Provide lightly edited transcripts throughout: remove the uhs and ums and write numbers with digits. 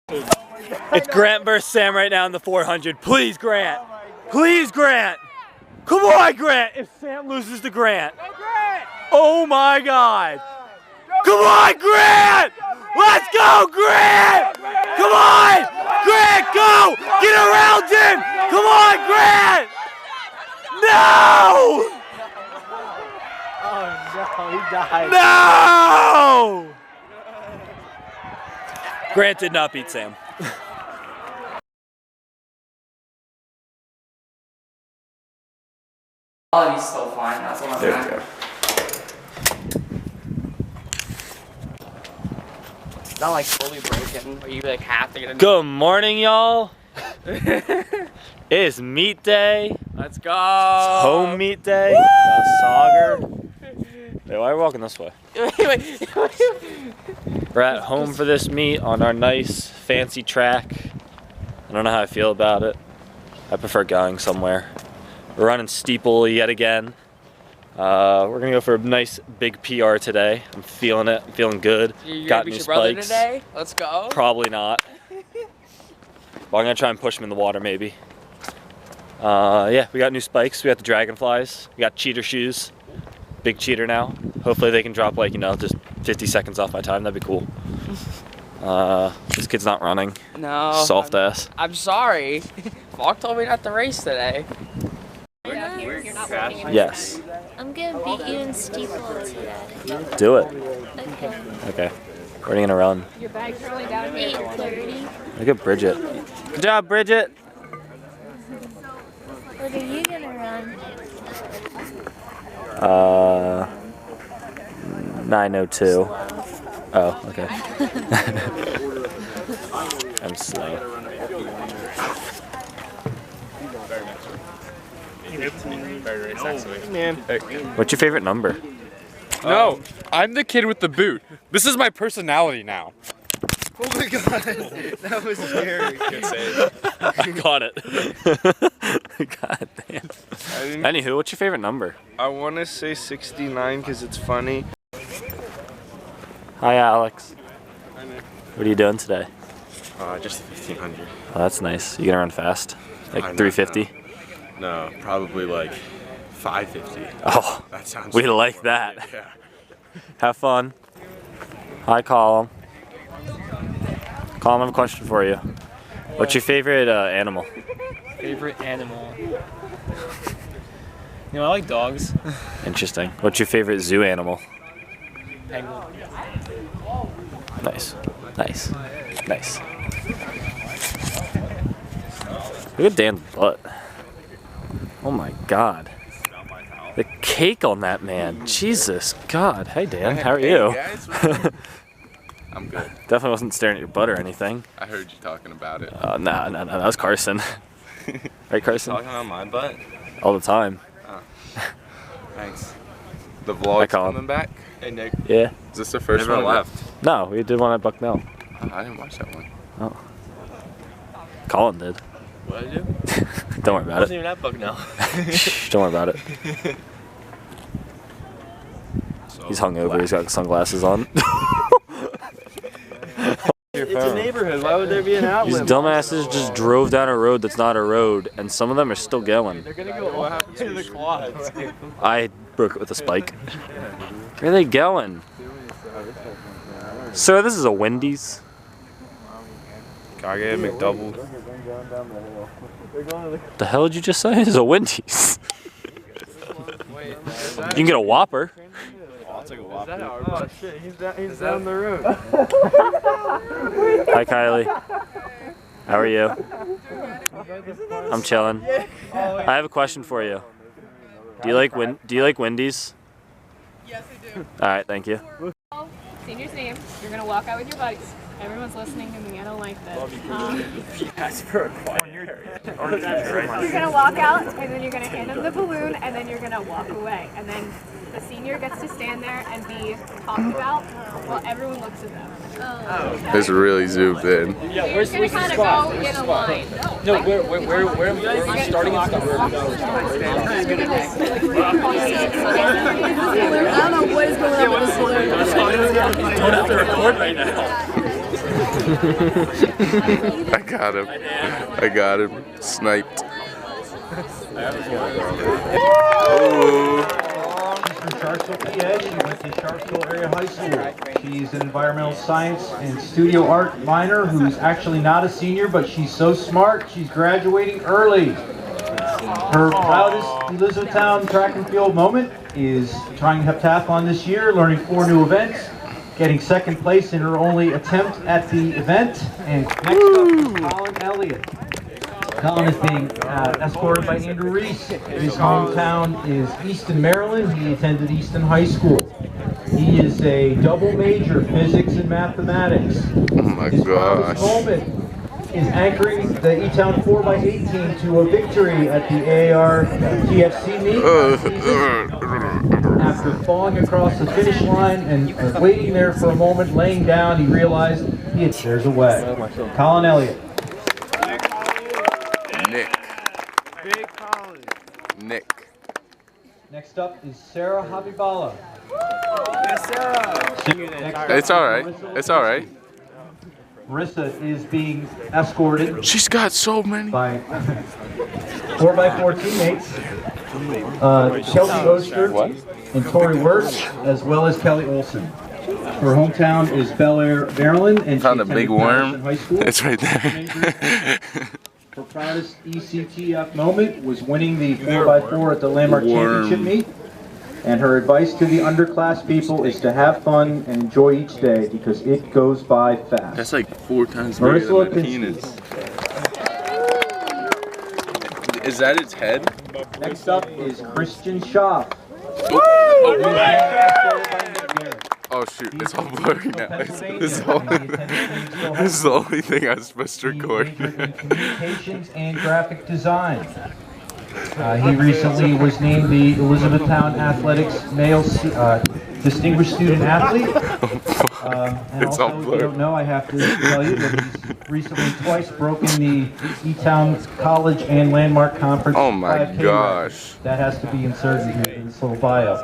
It's Grant versus Sam right now in the 400. Please, Grant. Please, Grant. Come on, Grant. If Sam loses to Grant. Oh my God. Come on, Grant. Let's go, Grant. Come on. Grant, go. Get around him. Come on, Grant. No. Oh no, he died. No. Grant did not beat Sam. Quality's still fine, that's what I'm saying. It's not like fully broken, or you like have to get it. Good morning, y'all. It's meat day. Let's go. It's home meat day. Sauger. Hey, why are we walking this way? We're at home for this meet on our nice fancy track. I don't know how I feel about it. I prefer going somewhere. We're running steeple yet again. We're gonna go for a nice big PR today. I'm feeling it. I'm feeling good. You got beat new your brother spikes. today? Let's go. Probably not. Well, I'm gonna try and push him in the water maybe. Yeah, we got new spikes. We got the dragonflies. We got cheater shoes. Big cheater now. Hopefully they can drop like, you know, just 50 seconds off my time. That'd be cool. This kid's not running. No. Soft ass. I'm sorry. Falk told me not to race today. Yes. I'm gonna beat you in steeple today. Do it. Okay. Okay. Where are you gonna run? Your bag's really down 8:30. Look at Bridget. Good job, Bridget. What are you gonna run? 9:02. Oh, okay. I'm slow. What's your favorite number? No, I'm the kid with the boot. This is my personality now. Oh my God, that was scary. Good save. I got it. God damn. Anywho, what's your favorite number? I want to say 69 because it's funny. Hi, Alex. What are you doing today? Just 1500. Oh, that's nice. You gonna run fast? Like 350? No, probably like 550. Oh, That sounds. we like that. Yeah. Have fun. Hi, Colin. Colin, I have a question for you. What's your favorite animal? Favorite animal? You know, I like dogs. Interesting. What's your favorite zoo animal? Penguin. Nice. Nice. Nice. Look at Dan's butt. Oh my God. The cake on that man. Jesus God. Hey Dan, how are you? I'm good. Definitely wasn't staring at your butt or anything. I heard you talking about it. No, that was Carson. Right, Carson? Talking about my butt? All the time. Thanks. The vlog's Colin. coming back? Hey Nick. Yeah. Is this the first one? Left. No, we did one at Bucknell. I didn't watch that one. Oh. Colin did. What did I do? Don't worry about I wasn't it. even at Bucknell. Shh, don't worry about it. He's hungover. He's got sunglasses on. It's a neighborhood. Why would there be an outlet? These dumbasses just drove down a road that's not a road, and some of them are still going. They're gonna go up to the quads. I broke it with a spike. Where are they going? Sir, this is a Wendy's. Can I get a McDouble? The hell did you just say? This is a Wendy's. You can get a Whopper. I'll take a Whopper. Oh shit, he's down the road. Hi, Kylie. How are you? I'm chilling. I have a question for you. Do you like Wendy's? Yes, I do. All right, thank you. Senior's name. You're gonna walk out with your buddies. Everyone's listening and I don't like this. You're gonna walk out and then you're gonna hand them the balloon and then you're gonna walk away. And then the senior gets to stand there and be talked about while everyone looks at them. It's really zoomed in. Yeah, you're just gonna kind of go in a line. No, where are we starting at? I don't know what is going on with this balloon. Don't have to record right now. I got him. I got him. Sniped. Ooh. She's from Sharpsville, PA. She went to Sharpsville Area High School. She's an environmental science and studio art minor who's actually not a senior, but she's so smart, she's graduating early. Her proudest Elizabethtown track and field moment is trying heptathlon this year, learning 4 new events, getting second place in her only attempt at the event. And next up is Colin Elliott. Colin is being escorted by Andrew Reese. His hometown is Easton, Maryland. He attended Easton High School. He is a double major, physics and mathematics. Oh my His gosh. proudest moment is anchoring the Etown 4x8 team to a victory at the AAR TFC meet last season. After falling across the finish line and waiting there for a moment, laying down, he realized there's a way. Colin Elliott. Nick. Nick. Next up is Sarah Habibala. It's alright. It's alright. Marissa is being escorted She's got so many. by 4x4 teammates, Kelsey Oster and Tori Wirtz, as well as Kelly Olson. Her hometown is Bel Air, Maryland, and Found she a big attended worm. Patterson High School. It's right there. Her proudest ECTF moment was winning the 4x4 at the Landmark Championship meet. And her advice to the underclass people is to have fun and enjoy each day because it goes by fast. That's like 4 times bigger than my Marissa penis. Is that its head? Next up is Christian Schaaf. Oh shoot, it's all blurry now. This is the only thing I was supposed to record. In communications and graphic design. He recently was named the Elizabethtown Athletics Male Distinguished Student Athlete. And It's all also, if you blurred. don't know, I have to tell you that he's recently twice broken the Etown College and Landmark Conference. Oh my 5K gosh. record. That has to be inserted here in this little bio.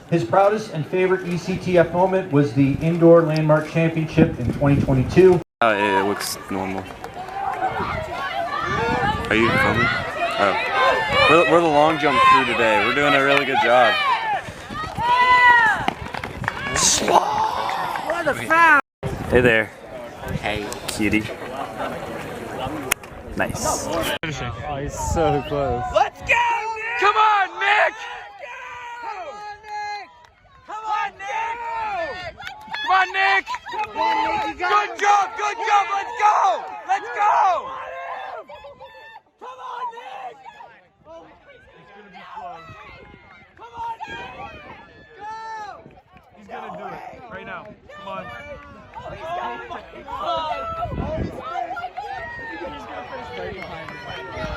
His proudest and favorite ECTF moment was the Indoor Landmark Championship in 2022. It looks normal. Are you filming? Oh. We're the long jump crew today. We're doing a really good job. Hey there. Hey. Cutie. Nice. Oh, he's so close. Let's go, Nick! Come on, Nick! Come on, Nick! Come on, Nick! Good job, let's go! Let's go! Come on, Nick! Come on, Nick! Go! He's gonna do it right now. Come on.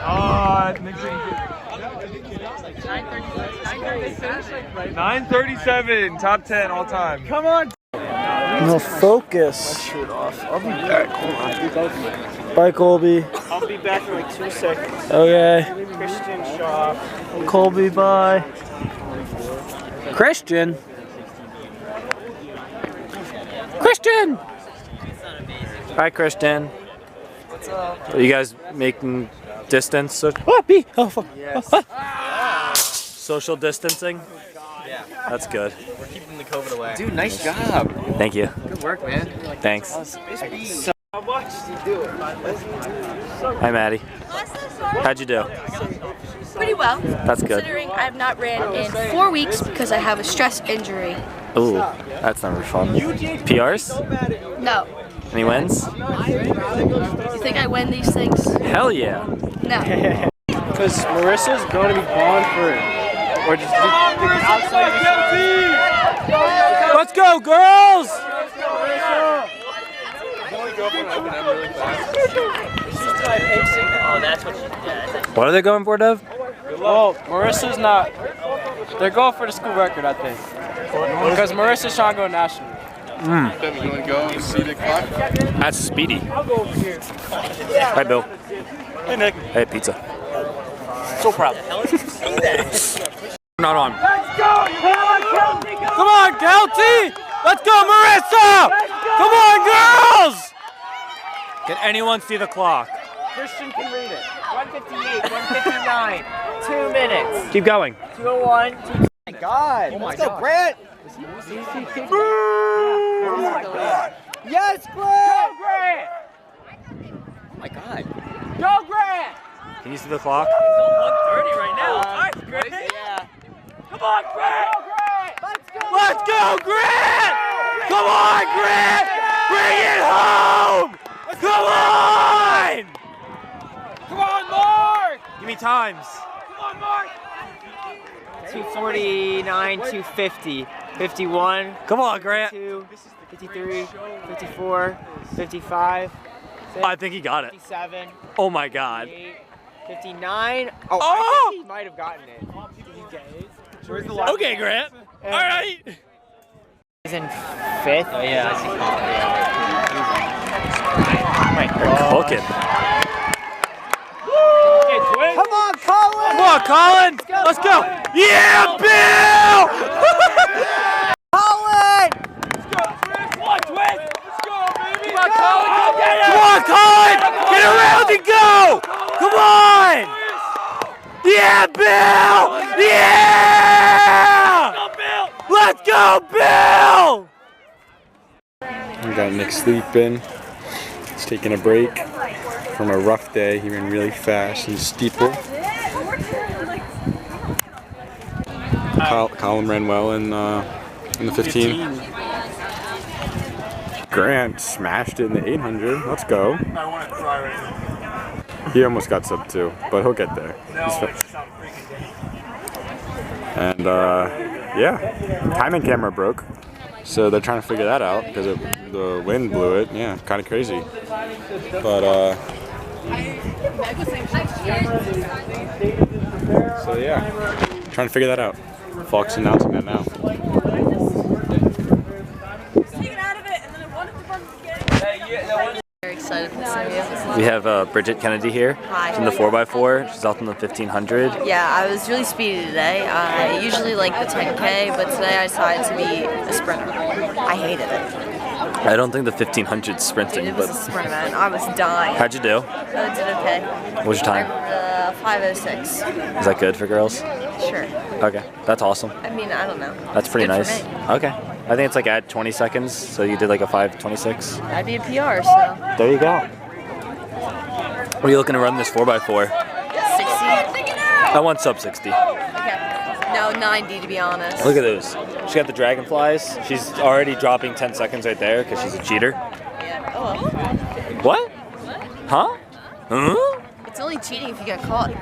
Oh, Nick's gonna get 9:37, top 10 all time. Come on. No focus. I'll be back. Bye, Colby. I'll be back in like 2 seconds. Okay. Christian Shaw. Colby, bye. Christian. Christian. Hi, Christian. What's up? Are you guys making distance? Oh, B. Oh, fuck. Yes. Social distancing? Yeah. That's good. We're keeping the COVID away. Dude, nice job. Thank you. Good work, man. Thanks. How much did you do it? Hi, Maddie. How'd you do? Pretty well. That's good. Considering I've not ran in 4 weeks because I have a stress injury. Ooh, that's never fun. PRs? No. Any wins? Do you think I win these things? Hell yeah. No. Because Marissa's going to be gone for or just outside Let's go, girls! Oh, that's what she did. What are they going for, Dev? Oh, Marissa's not. They're going for the school record, I think. Because Marissa's trying to go national. You want to go and see the clock? That's speedy. Hi, Bill. Hey, Nick. Hey, pizza. So proud. Not on. Let's go! Come on, Kelty! Let's go, Marissa! Come on, girls! Can anyone see the clock? Christian can read it. 158, 159, 2 minutes. Keep going. 201, 2. Oh my God. Let's go, Grant! Oh my God. Yes, Grant! Go, Grant! Oh my God. Go, Grant! Can you see the clock? It's 1:30 right now. Nice, Grant. Yeah. Come on, Grant. Go, Grant! Let's go! Let's go, Grant! Come on, Grant! Bring it home! Come on! Come on, Mark. Give me times. Come on, Mark. 249, 250, 51, Come on, Grant. 52, 53, 54, 55, I think he got it. 57, Oh my God. 58, 59. Oh, I think he might have gotten it. Where's the last Okay, Grant. All right. He's in 5th. Oh yeah, I see. Cooking. Come on, Colin! Come on, Colin. Let's go. Yeah, Bill! Colin! Come on, twist. Let's go, baby. Come on, Colin. Come on, Colin. Get around and go. Come on. Yeah, Bill. Yeah. Let's go, Bill. We got Nick sleeping. He's taking a break from a rough day. He ran really fast in the steeple. Colin ran well in the 15. Grant smashed it in the 800. Let's go. I want to cry right now. He almost got sub 2, but he'll get there. And yeah, timing camera broke. So they're trying to figure that out because the wind blew it. Yeah, kind of crazy. But so yeah, trying to figure that out. Fox announcing that now. Very excited for some of you. We have Bridget Kennedy here. Hi. From the 4x4. She's out in the 1500. Yeah, I was really speedy today. I usually like the 10K, but today I decided to be a sprinter. I hated it. I don't think the 1500's sprinting, It was a but sprint event. I was dying. how'd you do? I did okay. What was your time? 5:06. Is that good for girls? Sure. Okay, that's awesome. I mean, I don't know. That's pretty Good for nice. me. Okay. I think it's like at 20 seconds, so you did like a 5:26. I'd be a PR, so. There you go. What are you looking to run this 4x4? 60? I want sub 60. Okay. No, 90 to be honest. Look at those. She got the dragonflies. She's already dropping 10 seconds right there because she's a cheater. Yeah. Oh. What? Huh? Huh? It's only cheating if you get caught.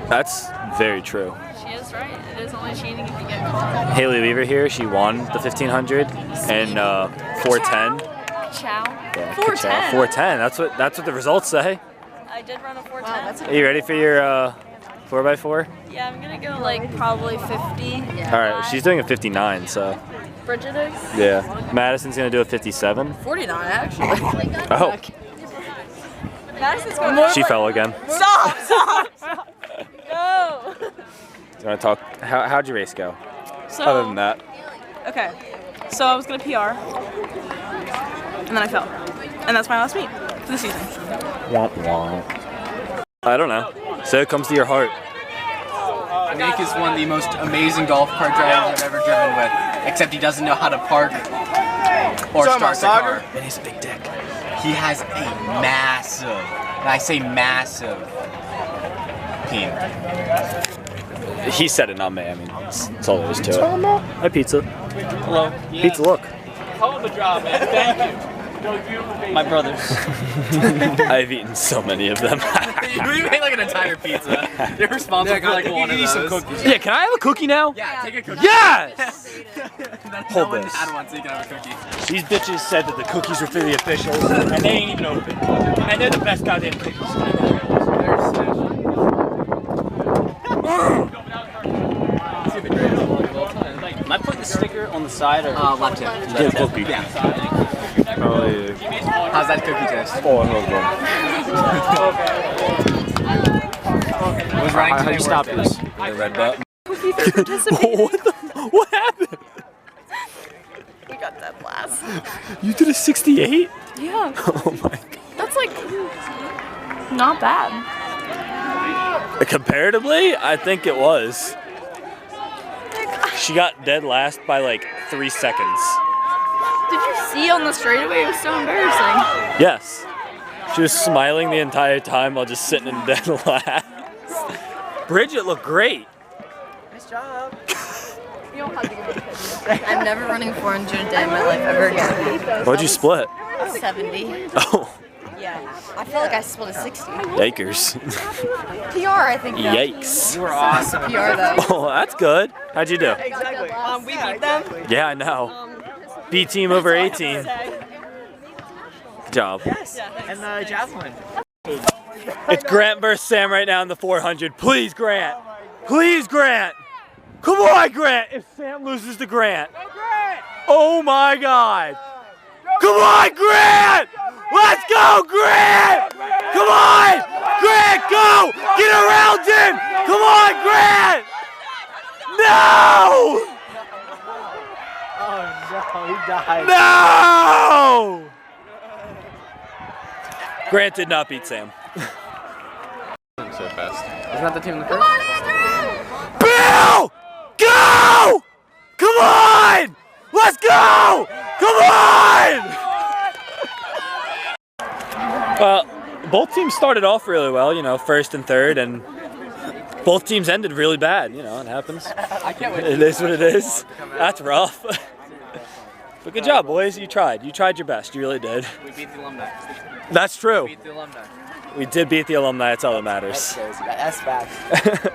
That's very true. She is right. It is only cheating if you get caught. Haley Weaver here, she won the 1500 and 410. Chow. Yeah, 410. 410. That's what the results say. I did run a 410. Are you ready for your 4x4? Yeah, I'm gonna go like probably 50. All right, she's doing a 59, so Bridget is? yeah. Madison's gonna do a 57. 49 actually. Oh, Madison's going more. she fell again. Stop! No. Do you want to talk? How'd your race go? So, Other than that, okay, so I was gonna PR, and then I fell, and that's my last meet for the season. womp womp. I don't know. So it comes to your heart. Nick is one of the most amazing golf cart drivers I've ever driven with, except he doesn't know how to park or start the car. And he's a big dick. He has a massive, and I say massive, peen. He said it, not me. I mean, that's all there is to it. Hi, pizza. Hello. Pizza, look. Hell of a job, man. Thank you. My brothers. I've eaten so many of them. You made like an entire pizza. You're responsible for like one of those. Some cookies. Yeah, can I have a cookie now? Yeah, take a cookie. Yes! Hold Hold no this. I don't want so you can have a cookie. These bitches said that the cookies were for the officials, and they ain't even open. And they're the best goddamn cookies. Am I putting the sticker on the side or? Left hand. Good cookie. Yeah. Probably. How's that cookie taste? Oh, no, Was running How today you stop worth this? it? The red button. Cookie for participating. What happened? We got that. class. You did a 68? Yeah. Oh my god. That's like not bad. Comparatively, I think it was. She got dead last by like 3 seconds. Did you see on the straightaway? It was so embarrassing. Yes. She was smiling the entire time while just sitting in dead last. Bridget looked great. Nice job. I'm never running 400 a day in my life ever again. What'd you split? 70. Oh. Yeah. I feel like I split a 60. Yikers. PR, I think. Yikes. You were awesome. PR though. Oh, that's good. How'd you do? Exactly. We beat them. Yeah, I know. B team over A team. Good job. And the javelin. It's Grant versus Sam right now in the 400. Please, Grant. Please, Grant. Come on, Grant. If Sam loses to Grant. Oh my God. Come on, Grant. Let's go, Grant. Come on. Grant, go. Get around him. Come on, Grant. No. Oh no, he died. No. Grant did not beat Sam. So fast. Isn't that the team in the first? Bill! Go! Come on! Let's go! Come on! Well, both teams started off really well, you know, first and third, and both teams ended really bad. You know, it happens. I can't wait. It is what it is. That's rough. But good job, boys. You tried. You tried your best. You really did. We beat the alumni. That's true. We beat the alumni. We did beat the alumni. That's all that matters. That's crazy. That's facts.